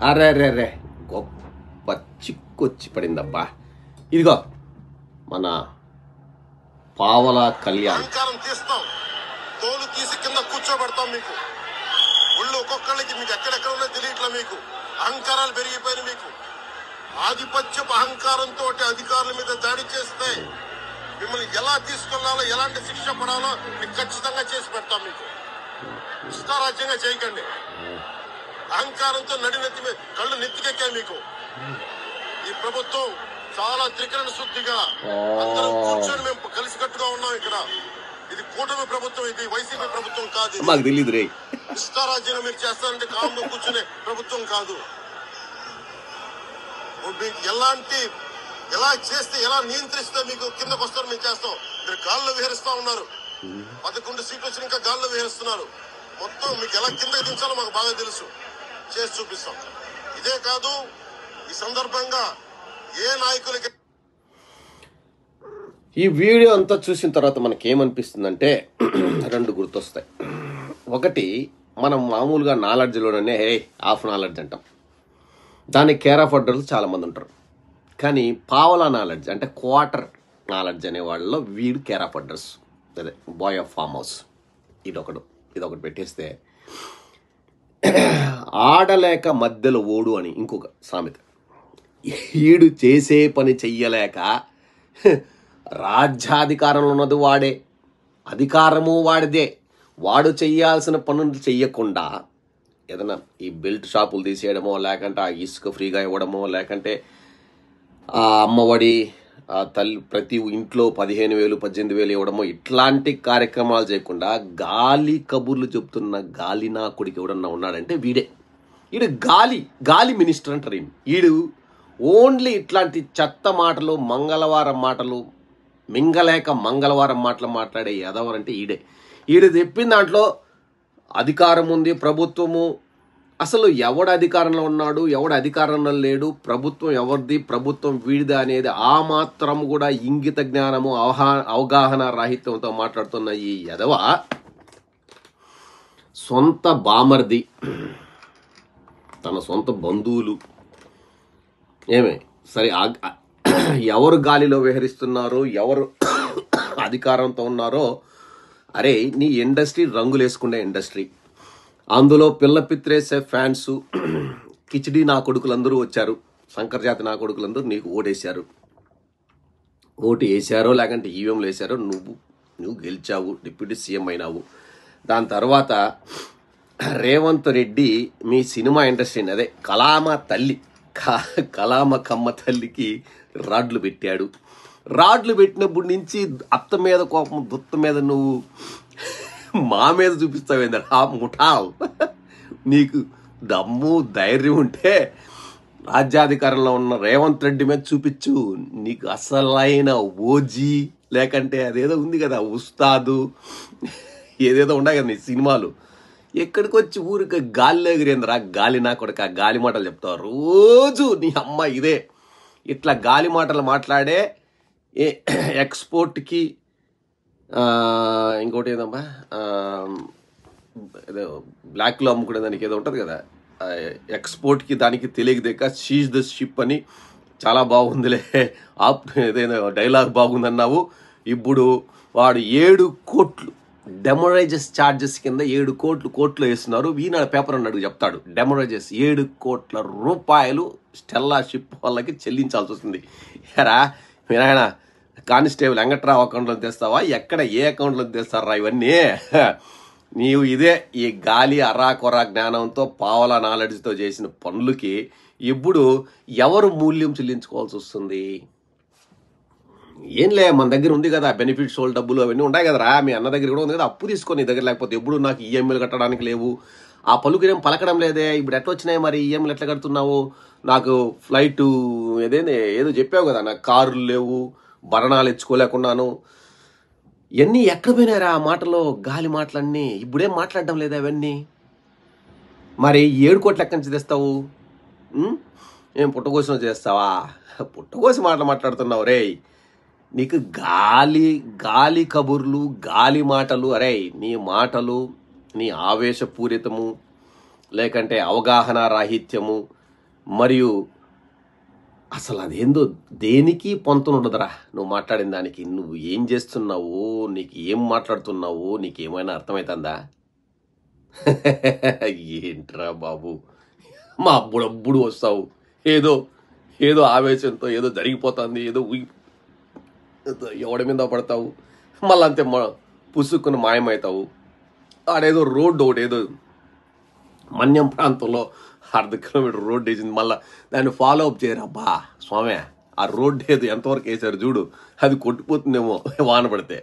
అరే రే రే గొప్ప చిక్కొచ్చి పడిందబ్బా. ఇదిగో మన పావల కళ్యాణ్. అహంకారం తీస్తాం, తోలు తీసి కింద కూర్చోబెడతాం. మీకు ఒళ్ళు ఒక్కొక్కళ్ళకి మీకు ఎక్కడెక్కడ ఉన్నా తెలియట్లా. మీకు అహంకారాలు పెరిగిపోయిన మీకు ఆధిపత్యపు అహంకారంతో అధికారుల మీద దాడి చేస్తే మిమ్మల్ని ఎలా తీసుకెళ్లాలో, ఎలాంటి శిక్ష పడాలో మీకు ఖచ్చితంగా చేసి పెడతాం. మీకు ఇష్టారాజ్యంగా చేయకండి. అహంకారంతో నడినెత్తి మీద కళ్ళు నెత్తికెక్కాయి మీకు. ఈ ప్రభుత్వం చాలా త్రికరణ శుద్ధిగా అందరం కూర్చొని మేము కలిసికట్టుగా ఉన్నాం. ఇక్కడ ఇది కూటమి ప్రభుత్వం, ఇది వైసీపీ ప్రభుత్వం కాదు. మాకు తెలియదు రే. ఇష్టారాజ్యంగా మీరు చేస్తారంటే కామ్లో కూర్చునే ప్రభుత్వం కాదు. మీకు ఎలా చేస్తే, ఎలా నియంత్రిస్తే మీకు కిందకు వస్తారు మేము చేస్తాం. మీరు గాల్లో విహరిస్తా ఉన్నారు. 11 సీట్లు వచ్చి ఇంకా గాల్లో విహరిస్తున్నారు. మొత్తం మీకు ఎలా కిందకి దించాలో మాకు బాగా తెలుసు. చేసి చూపిస్తాం. ఇదే కాదు, ఈ సందర్భంగా ఏ నాయకులకి ఈ వీడియో అంతా చూసిన తర్వాత మనకేమనిపిస్తుందంటే 2 గుర్తొస్తాయి. ఒకటి, మనం మామూలుగా నాలెడ్జ్లోనే హాఫ్ నాలెడ్జ్ అంటాం. దానికి కేర్ ఆఫ్ అడ్డర్లు చాలామంది ఉంటారు. కానీ పావలా నాలెడ్జ్ అంటే క్వార్టర్ నాలెడ్జ్ అనే వాళ్ళలో వీడు కేర్ ఆఫ్ అడ్రస్, అదే బాయ్ ఆఫ్ ఫామ్ హౌస్. ఇదొకటి పెట్టేస్తే ఆడలేక మధ్యలో ఓడు అని ఇంకొక సామెత. ఈడు చేసే పని చెయ్యలేక రాజ్యాధికారంలో ఉన్నది వాడే, అధికారము వాడిదే. వాడు చెయ్యాల్సిన పనులు చెయ్యకుండా ఏదైనా ఈ బెల్ట్ షాపులు తీసేయడమో, లేకంటే ఆ ఇసుక ఫ్రీగా ఇవ్వడమో, లేకంటే ఆ అమ్మఒడి ఆ తల్లి ప్రతి ఇంట్లో 15,000 18,000 ఇవ్వడమో, ఇట్లాంటి కార్యక్రమాలు చేయకుండా గాలి కబుర్లు చెప్తున్న గాలినాకుడికి ఎవడన్నా ఉన్నాడంటే వీడే. ఈడు గాలి మినిస్టర్ అంటారు. ఈడు ఓన్లీ ఇట్లాంటి చెత్త మాటలు, మంగళవారం మాటలు, మింగలేక మంగళవారం మాటలు మాట్లాడే ఎదవరంటే ఈడే. ఈడు తెప్పిన దాంట్లో అధికారం ఉంది, ప్రభుత్వము. అసలు ఎవడు అధికారంలో ఉన్నాడు, ఎవడు అధికారంలో లేడు, ప్రభుత్వం ఎవరిది, ప్రభుత్వం వీడిదా అనేది ఆ మాత్రం కూడా ఇంగిత జ్ఞానము, అవగాహన రాహిత్యంతో మాట్లాడుతున్న ఈ ఎదవ సొంత బామర్ది, తన సొంత బంధువులు సరే ఎవరు గాలిలో విహరిస్తున్నారో, ఎవరు అధికారంతో ఉన్నారో, అరే నీ ఇండస్ట్రీ రంగులేసుకునే ఇండస్ట్రీ, అందులో పిల్ల పిత్రేసే ఫ్యాన్స్, కిచిడి నా కొడుకులందరూ వచ్చారు, శంకర్ జాతి నా కొడుకులందరూ నీకు ఓటేశారు. ఓటు వేసారో లేకంటే ఈవీఎంలు వేసారో నువ్వు గెలిచావు, డిప్యూటీ సీఎం అయినావు. దాని తర్వాత రేవంత్ రెడ్డి మీ సినిమా ఇండస్ట్రీని, అదే కలామ కమ్మ తల్లికి రాడ్లు పెట్టాడు. రాడ్లు పెట్టినప్పటి నుంచి అత్త మీద కోపం, దుత్త మీద నువ్వు మా మీద చూపిస్తావేందరు ఆ ముఠాల్. నీకు దమ్ము ధైర్యం ఉంటే రాజ్యాధికారంలో ఉన్న రేవంత్ రెడ్డి మీద చూపించు. నీకు అసలైన ఓజీ, లేకంటే అదేదో ఉంది కదా ఉస్తాదు, ఏదేదో ఉన్నాయి కదా నీ సినిమాలు. ఎక్కడికి వచ్చి ఊరికి గాలిలో ఎగిరేందిరా గాలి నా కొడుక, గాలి మాటలు చెప్తావు రోజు. నీ అమ్మ ఇదే ఇట్లా గాలి మాటలు మాట్లాడే ఎక్స్పోర్ట్కి, ఇంకోటి ఏదమ్మా ఏదో బ్లాక్లో అమ్ముకునే దానికి ఏదో ఉంటుంది కదా, ఎక్స్పోర్ట్కి దానికి తెలియక సీజ్ ద షిప్ అని. చాలా బాగుందిలే, ఏదైనా డైలాగ్ బాగుందన్నావు. ఇప్పుడు వాడు 7 కోట్లు డెమోరైజెస్ ఛార్జెస్ కింద 7 కోట్లు వేస్తున్నారు. ఈనాడు పేపర్ అన్నాడు చెప్తాడు, డెమోరైజెస్ 7 కోట్ల రూపాయలు స్టెల్లా షిప్ వాళ్ళకి చెల్లించాల్సి వస్తుంది. ఎరా మీరాయన కానిస్టేబుల్ వెంకట్రావు అకౌంట్లో తెస్తావా, ఎక్కడ ఏ అకౌంట్లో తెస్తారా ఇవన్నీ? నీవు ఇదే ఈ గాలి అరాకొరా జ్ఞానంతో పావలా నాలెడ్జ్తో చేసిన పనులకి ఇప్పుడు ఎవరు మూల్యం చెల్లించుకోవాల్సి వస్తుంది? ఏంలే, మన దగ్గర ఉంది కదా బెనిఫిట్స్ వాళ్ళ డబ్బులు అవన్నీ ఉన్నాయి కదరా, మీ అన్న దగ్గర కూడా ఉంది కదా, అప్పు తీసుకొని నీ దగ్గర. లేకపోతే ఎప్పుడు నాకు ఈఎంఐలు కట్టడానికి లేవు, ఆ పలుకునేం పలకడం లేదే, ఇప్పుడు ఎట్లా వచ్చినాయి మరి ఈఎంఐలు ఎట్లా కడుతున్నావు? నాకు ఫ్లైట్ ఏదో చెప్పావు కదా, నాకు కార్లు లేవు, భరణాలు ఇచ్చుకోలేకున్నాను. ఇవన్నీ ఎక్కడ పోయినారా ఆ మాటలో, గాలి మాటలన్నీ? ఇప్పుడేం మాట్లాడడం లేదా అవన్నీ? మరి 7 కోట్ల ఎక్కడి నుంచి తెస్తావు? ఏం పుట్టకోసిన చేస్తావా? పుట్టకోసి మాట్లాడుతున్నావు రే. నీకు గాలి కబుర్లు, గాలి మాటలు. అరే నీ మాటలు, నీ ఆవేశపూరితము, లేకంటే అవగాహన రాహిత్యము, మరియు అసలు అదేందో దేనికి పొంతన ఉండదురా నువ్వు మాట్లాడిన దానికి. నువ్వు ఏం చేస్తున్నావు, నీకు ఏం మాట్లాడుతున్నావు, నీకు ఏమైనా అర్థమవుతుందా? ఏంట్రా బాబు, మా అబ్బుడప్పుడు వస్తావు ఏదో ఏదో ఆవేశంతో, ఏదో జరిగిపోతుంది, ఏదో ఎవడి మీద పడతావు, మళ్ళీ అంతే పుసుక్కుని మాయమవుతావు. ఆడేదో రోడ్డు ఒకటి ఏదో మన్యం ప్రాంతంలో 1/2 కిలోమీటర్ రోడ్డు వేసింది, మళ్ళీ దాన్ని ఫాలో అప్ చేయరు. అబ్బా స్వామి, ఆ రోడ్డు ఏదో ఎంతవరకు వేసారు చూడు, అది కొట్టిపోతుందేమో వాన పడితే.